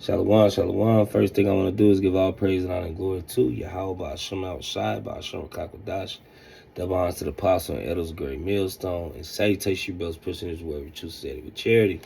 Shalom, shalom. First thing I want to do is give all praise and honor and glory to Yahweh, Hashem Shai, Hashem Kakadash. Double honors to the apostle and elders, great millstone, and salutation, brothers, pushing his word, we choose to say it with charity.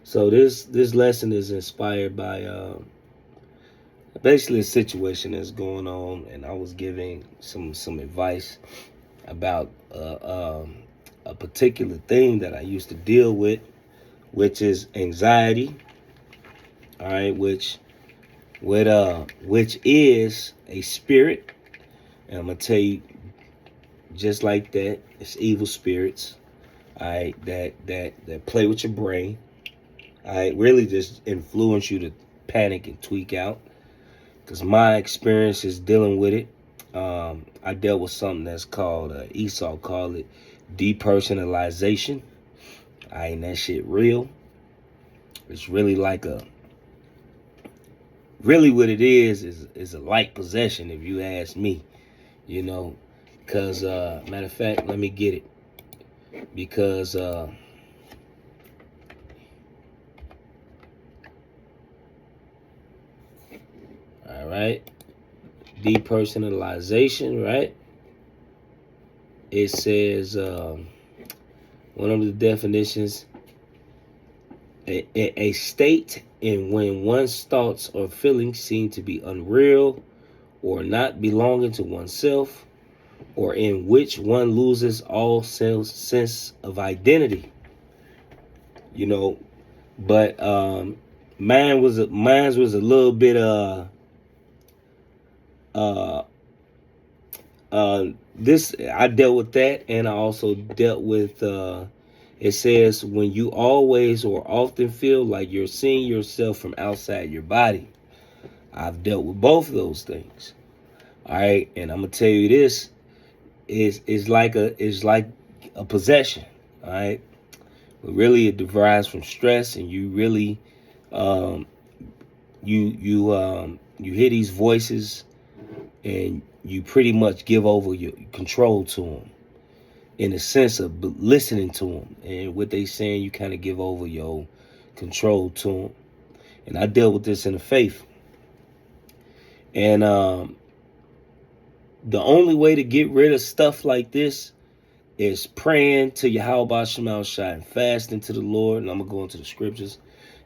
So this lesson is inspired by basically a situation that's going on, and I was giving some advice about a particular thing that I used to deal with, which is anxiety. All right, which is a spirit, and I'm gonna tell you, just like that, it's evil spirits. All right, that play with your brain. All right, really just influence you to panic and tweak out. Because my experience is dealing with it. I dealt with something that's called Esau called it depersonalization. All right, and that shit real. It's really like really what it is a light possession, if you ask me, because matter of fact, let me get it, because all right, depersonalization, right? It says one of the definitions, a state in when one's thoughts or feelings seem to be unreal or not belonging to oneself, or in which one loses all sense of identity. But mine was a little bit this, I dealt with that, and I also dealt with it says when you always or often feel like you're seeing yourself from outside your body. I've dealt with both of those things. All right, and I'm gonna tell you this is like a possession. All right, but really it derives from stress, and you really you hear these voices, and you pretty much give over your control to them, in the sense of listening to them, and what they saying, you kind of give over your control to them. And I dealt with this in the faith, and the only way to get rid of stuff like this is praying to Yahweh Shema Shai and fasting to the Lord. And I'm gonna go into the scriptures,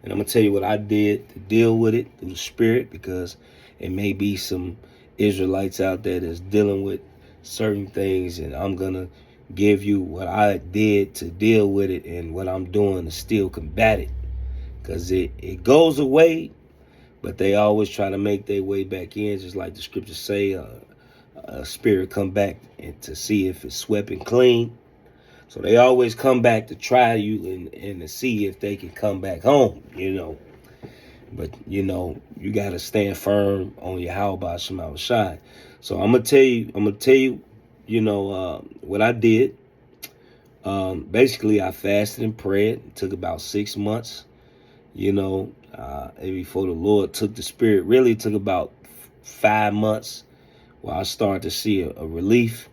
and I'm gonna tell you what I did to deal with it through the Spirit, because it may be some Israelites out there that's dealing with certain things, and I'm gonna give you what I did to deal with it and what I'm doing to still combat it, because it goes away, but they always try to make their way back in, just like the scriptures say, a spirit come back and to see if it's swept and clean. So they always come back to try you and to see if they can come back home, But, you got to stand firm on your Yahweh Shema Shai. So I'm going to tell you, what I did. Basically, I fasted and prayed. It took about 6 months, before the Lord took the Spirit. Really took about 5 months where I started to see a relief,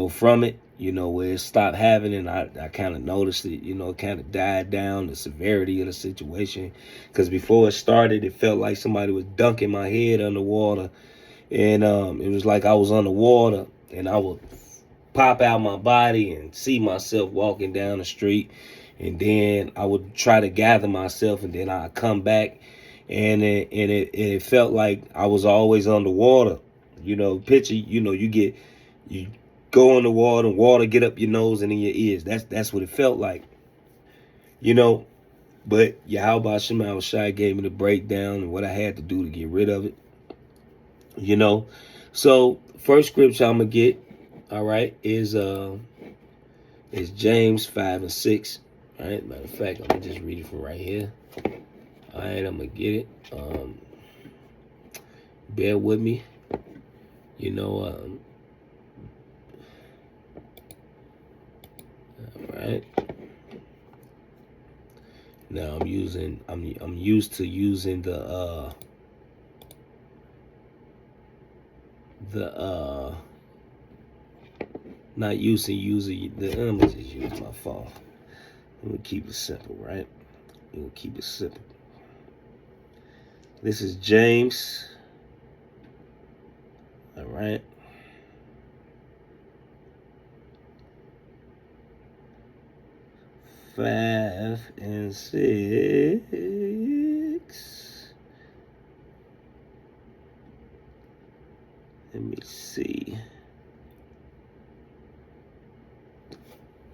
from it, where it stopped happening. I kind of noticed it, it kind of died down, the severity of the situation. Because before it started, it felt like somebody was dunking my head underwater. And it was like I was underwater, and I would pop out my body and see myself walking down the street. And then I would try to gather myself, and then I'd come back. And it felt like I was always underwater. Picture, you go in the water, and water get up your nose and in your ears. That's what it felt like. But Yahweh Shema Shai gave me the breakdown and what I had to do to get rid of it. So first scripture I'm gonna get, all right, is James 5:6. All right, matter of fact, I'm gonna just read it from right here. All right, I'm gonna get it. Bear with me. All right. Now I'm used to using the not using the, I'm gonna just use my phone. I'm gonna keep it simple, right? We'll keep it simple. This is James. All right. Five and 6. Let me see.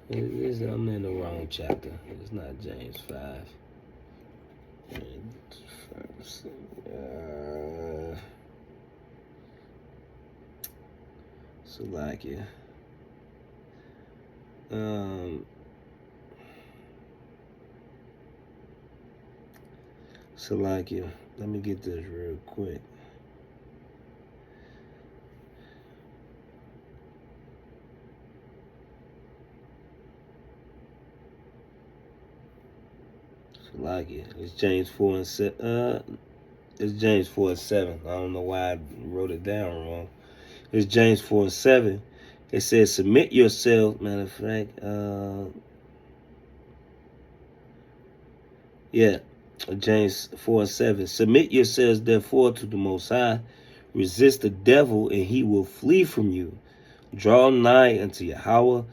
I'm in the wrong chapter. It's not James 5. Salakia. Salakia. Let me get this real quick. Salakia. It's James 4 and 7. It's James 4 and 7. I don't know why I wrote it down wrong. It's James 4 and 7. It says, submit yourselves, matter of fact, James 4 and 7. Submit yourselves, therefore, to the Most High. Resist the devil, and he will flee from you. Draw nigh unto Yahweh,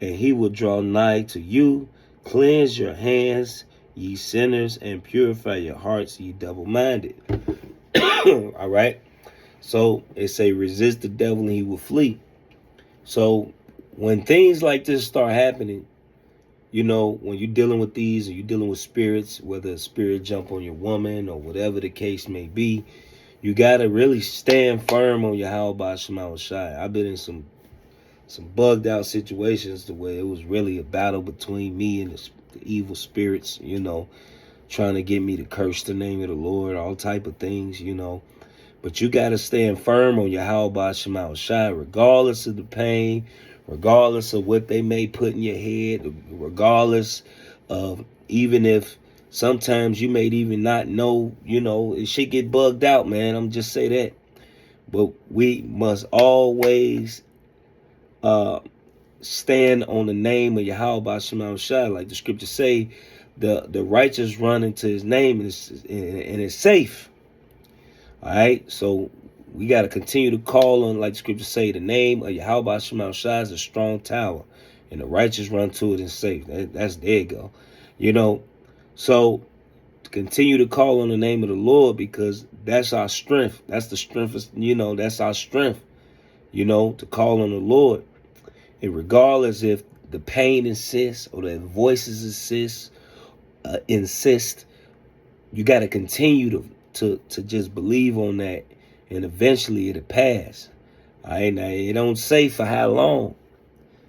and he will draw nigh to you. Cleanse your hands, ye sinners, and purify your hearts, ye double-minded. All right? So it say, resist the devil, and he will flee. So when things like this start happening, you know, when you're dealing with these, or you're dealing with spirits, whether a spirit jump on your woman or whatever the case may be, you got to really stand firm on your Yahweh Shema Shai. I've been in some bugged out situations to where it was really a battle between me and the evil spirits, you know, trying to get me to curse the name of the Lord, all type of things, you know. But you got to stand firm on your Yahweh Shema Shai, regardless of the pain, regardless of what they may put in your head, regardless of even if sometimes you may even not know, you know, it should get bugged out, man. I'm just say that. But we must always stand on the name of Yahweh Shema Shai. Like the scriptures say, the righteous run into his name and it's safe. All right, so we got to continue to call on, like the scriptures say, the name of Yahweh Shema Shai is a strong tower, and the righteous run to it and safe. That's there you go. You know, so to continue to call on the name of the Lord, because that's our strength. That's the strength, you know, that's our strength, you know, to call on the Lord. And regardless if the pain insists or the voices insist, you got to continue to just believe on that, and eventually it'll pass. All right, now it don't say for how long.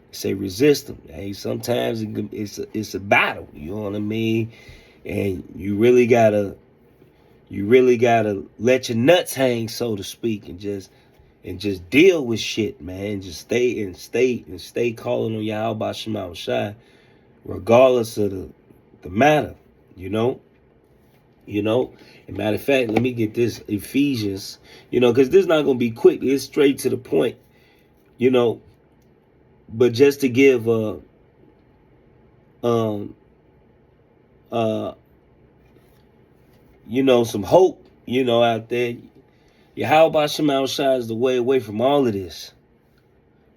It say resist them. Hey, sometimes it's a battle. You know what I mean? And you really gotta let your nuts hang, so to speak, and just deal with shit, man. Just stay calling on Yahweh Shema Shai, regardless of the matter. You know. As a matter of fact, let me get this Ephesians, you know, because this is not going to be quick. It's straight to the point, you know, but just to give, you know, some hope, you know, out there. Yahweh Shema Shai is the way away from all of this.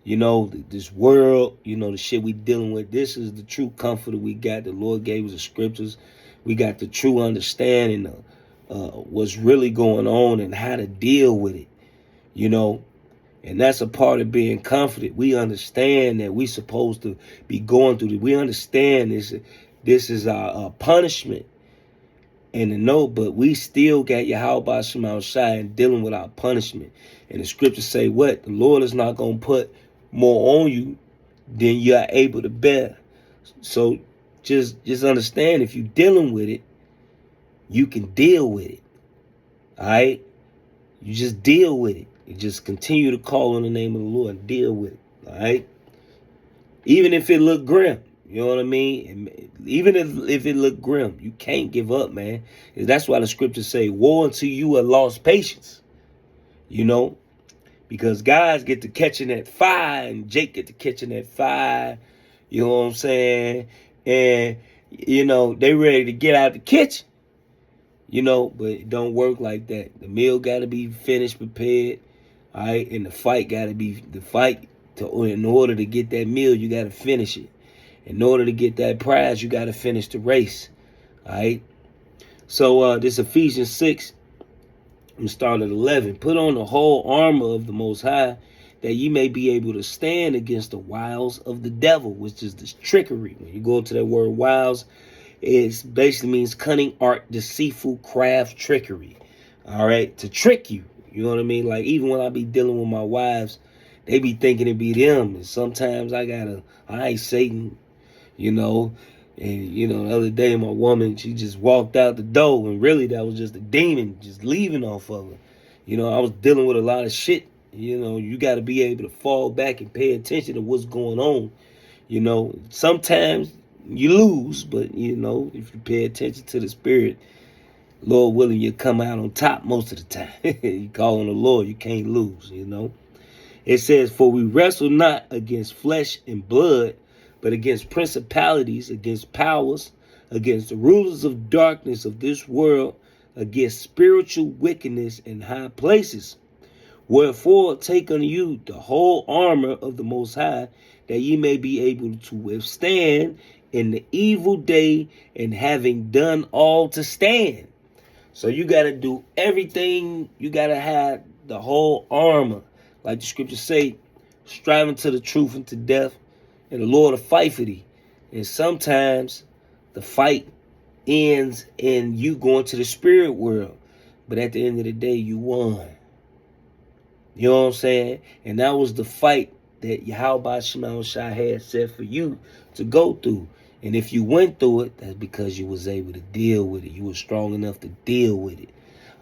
You know, this world, you know, the shit we dealing with. This is the true comfort that we got. The Lord gave us the scriptures. We got the true understanding of what's really going on and how to deal with it, you know. And that's a part of being comforted. We understand that we supposed to be going through this. We understand this is our punishment. And to know, but we still got Yahweh Shema Shai and dealing with our punishment. And the scriptures say what? The Lord is not going to put more on you than you are able to bear. So just understand, if you're dealing with it, you can deal with it. All right? You just deal with it. You just continue to call on the name of the Lord and deal with it. All right? Even if it look grim. You know what I mean? Even if it look grim, you can't give up, man. That's why the scriptures say, woe unto you a lost patience. You know? Because guys get to catching that fire, and Jake get to catching that fire. You know what I'm saying? And, you know, they ready to get out the kitchen. but it don't work like that. The meal got to be finished, prepared, all right, and the fight got to be the fight. In order to get that meal, you got to finish it. In order to get that prize, you got to finish the race, all right. So this Ephesians 6, I'm going to start at 11. Put on the whole armor of the Most High, that ye may be able to stand against the wiles of the devil, which is this trickery. When you go to that word wiles, it basically means cunning, art, deceitful, craft, trickery. All right, to trick you. You know what I mean? Like, even when I be dealing with my wives, they be thinking it be them. And sometimes I ain't Satan, And, the other day, my woman, she just walked out the door, and really that was just a demon just leaving off of her. I was dealing with a lot of shit. You got to be able to fall back and pay attention to what's going on. Sometimes you lose, but, if you pay attention to the spirit, Lord willing, you come out on top most of the time. You call on the Lord, you can't lose, It says, for we wrestle not against flesh and blood, but against principalities, against powers, against the rulers of darkness of this world, against spiritual wickedness in high places. Wherefore take unto you the whole armor of the Most High, that ye may be able to withstand in the evil day, and having done all to stand. So you got to do everything. You got to have the whole armor. Like the scriptures say, striving to the truth and to death, and the Lord will fight for thee. And sometimes the fight ends in you going to the spirit world. But at the end of the day, you won. You know what I'm saying? And that was the fight that Yahweh Shema Shai had set for you to go through. And if you went through it, that's because you was able to deal with it. You were strong enough to deal with it.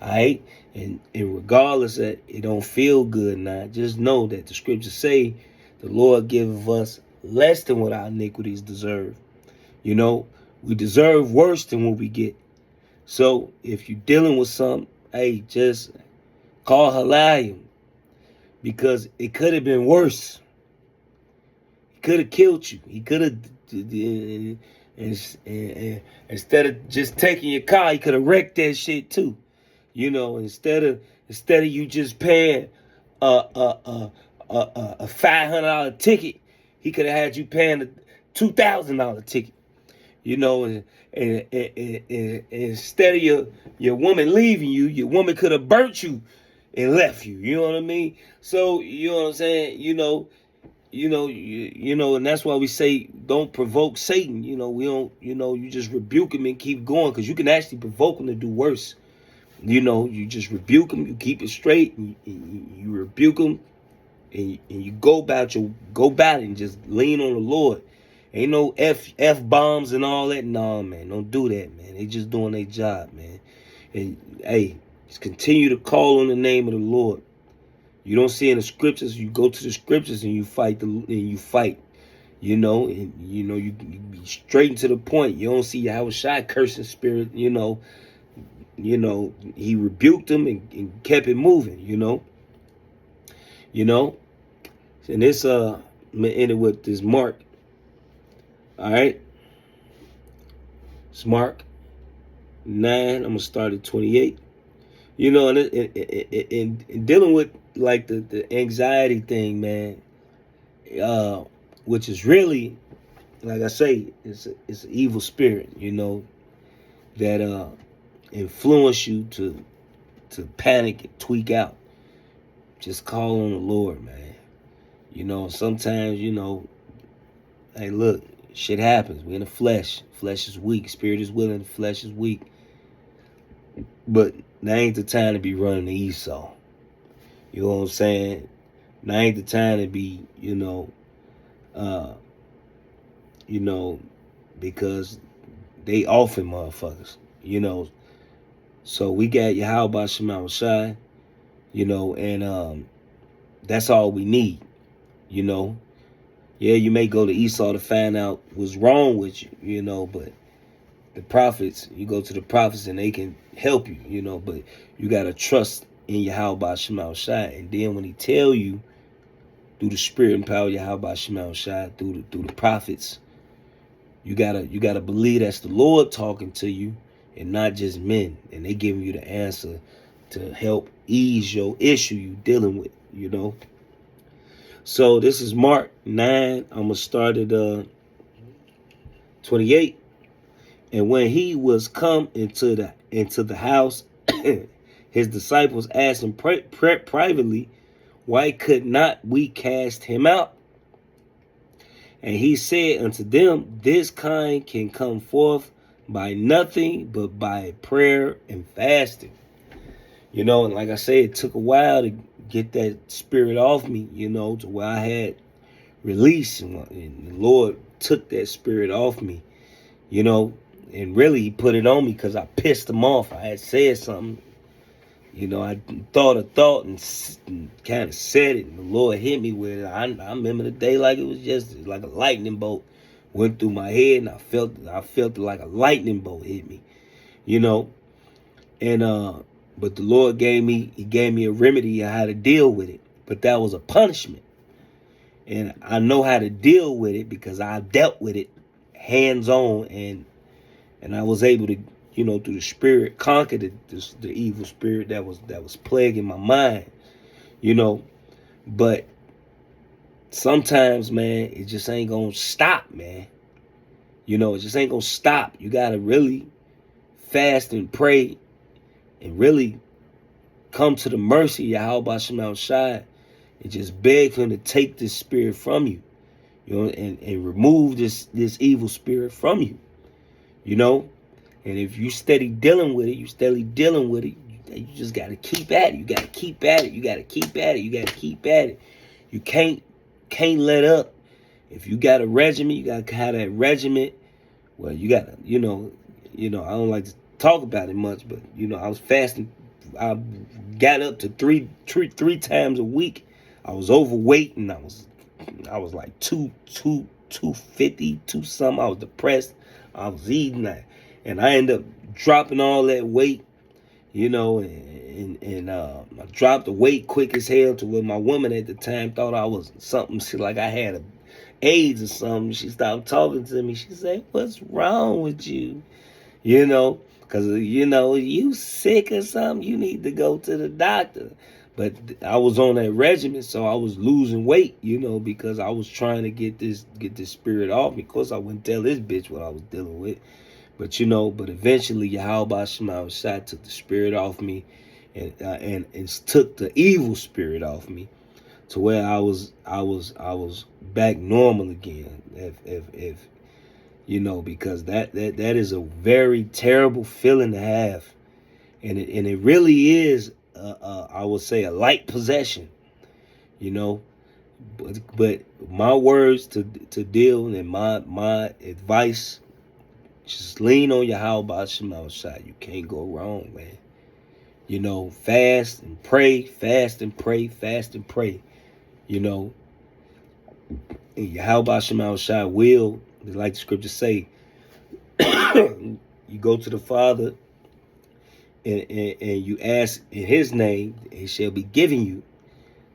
All right? And regardless that it don't feel good now, just know that the scriptures say the Lord giveth us less than what our iniquities deserve. We deserve worse than what we get. So if you're dealing with something, hey, just call Halalium, because it could have been worse. He could have killed you. He could have, instead of just taking your car, he could have wrecked that shit too. Instead of you just paying a $500 ticket, he could have had you paying a $2,000 ticket. And instead of your woman leaving you, your woman could have burnt you and left you. You know what I mean? So, you know what I'm saying? And that's why we say don't provoke Satan. We don't, you just rebuke him and keep going, because you can actually provoke him to do worse. You just rebuke him, you keep it straight, and you rebuke him, and you go about it and just lean on the Lord. Ain't no F bombs and all that. Nah, man, don't do that, man. They just doing their job, man. And hey, just continue to call on the name of the Lord. You don't see in the scriptures. You go to the scriptures and you fight and you be straight to the point. You don't see Yahweh Shai cursing spirit. He rebuked them and kept it moving. And this I'm gonna end it with this Mark. All right, it's Mark 9. I'm gonna start at 28. And dealing with like the anxiety thing, man, which is really, like I say, it's an evil spirit, that influence you to panic and tweak out. Just call on the Lord, man. Sometimes, hey, look, shit happens. We're in the flesh. Flesh is weak. Spirit is willing. Flesh is weak. But now ain't the time to be running the Esau. You know what I'm saying? Now ain't the time to be, because they offing motherfuckers, So we got Yahweh Shema Shai, and that's all we need, Yeah, you may go to Esau to find out what's wrong with you, but the prophets, you go to the prophets and they can help you, but you got to trust in Yahweh Shema Shai. And then when he tell you through the spirit and power of Yahweh Shema Shai, through the prophets, you gotta believe that's the Lord talking to you, and not just men. And they giving you the answer to help ease your issue you dealing with, you know. So this is Mark 9. I'm gonna start at 28. And when he was come into the house, his disciples asked him privately, why could not we cast him out? And he said unto them, this kind can come forth by nothing but by prayer and fasting. You know, and like I said, it took a while to get that spirit off me, you know, to where I had release. And the Lord took that spirit off me, you know, and really he put it on me because I pissed him off. I had said something, you know, I thought a thought and kind of said it, and the Lord hit me with it. I remember the day like it was just like a lightning bolt went through my head, and I felt it like a lightning bolt hit me, you know. And but the Lord gave me a remedy on how to deal with it. But that was a punishment, and I know how to deal with it because I dealt with it hands on, and I was able to, you know, through the spirit, conquer the evil spirit that was plaguing my mind, you know. But sometimes, man, it just ain't gonna stop, man. You know, it just ain't gonna stop. You gotta really fast and pray and really come to the mercy of Yahweh Shema Shai and just beg for him to take this spirit from you, you know, and remove this evil spirit from you, you know. And if you steady dealing with it, you just got to keep at it. You got to keep at it. You got to keep at it. You got to keep at it. You can't let up. If you got a regiment, you got to have that regiment. Well, you got to, you know, I don't like to talk about it much, but, you know, I was fasting. I got up to three times a week. I was overweight, and I was like 250, something. I was depressed. I was eating that. And I ended up dropping all that weight, you know, and I dropped the weight quick as hell to where my woman at the time thought I was something, like I had AIDS or something. She stopped talking to me. She said, what's wrong with you? You know, because, you know, you sick or something, you need to go to the doctor. But I was on that regimen, so I was losing weight, you know, because I was trying to get this spirit off me. Of course, I wouldn't tell this bitch what I was dealing with. But, you know, eventually Yahweh Shema Shai took the spirit off me and took the evil spirit off me to where I was back normal again. If you know, because that is a very terrible feeling to have. And it really is, I would say, a light possession, you know. But my words to deal and my advice, just lean on Yahweh Shema Shai. You can't go wrong, man. You know, fast and pray, fast and pray, fast and pray. You know, and Yahweh Shema Shai will, like the scriptures say, you go to the Father and you ask in his name, it shall be given you.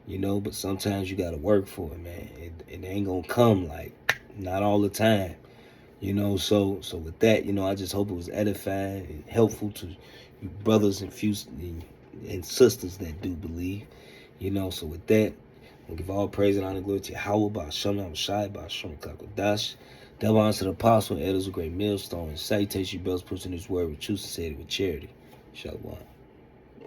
You know, but sometimes you got to work for it, man. It ain't going to come, like, not all the time. You know, so with that, you know, I just hope it was edifying and helpful to you brothers and sisters that do believe. You know, so with that, I'll give all praise and honor and glory to Yahweh, by Hashem, Shai, by Hashem, Kakodash. Devil honor to the apostle and elders of great millstone. And salutation, you brothers, pushing this word with truth and said it with charity. Shalom.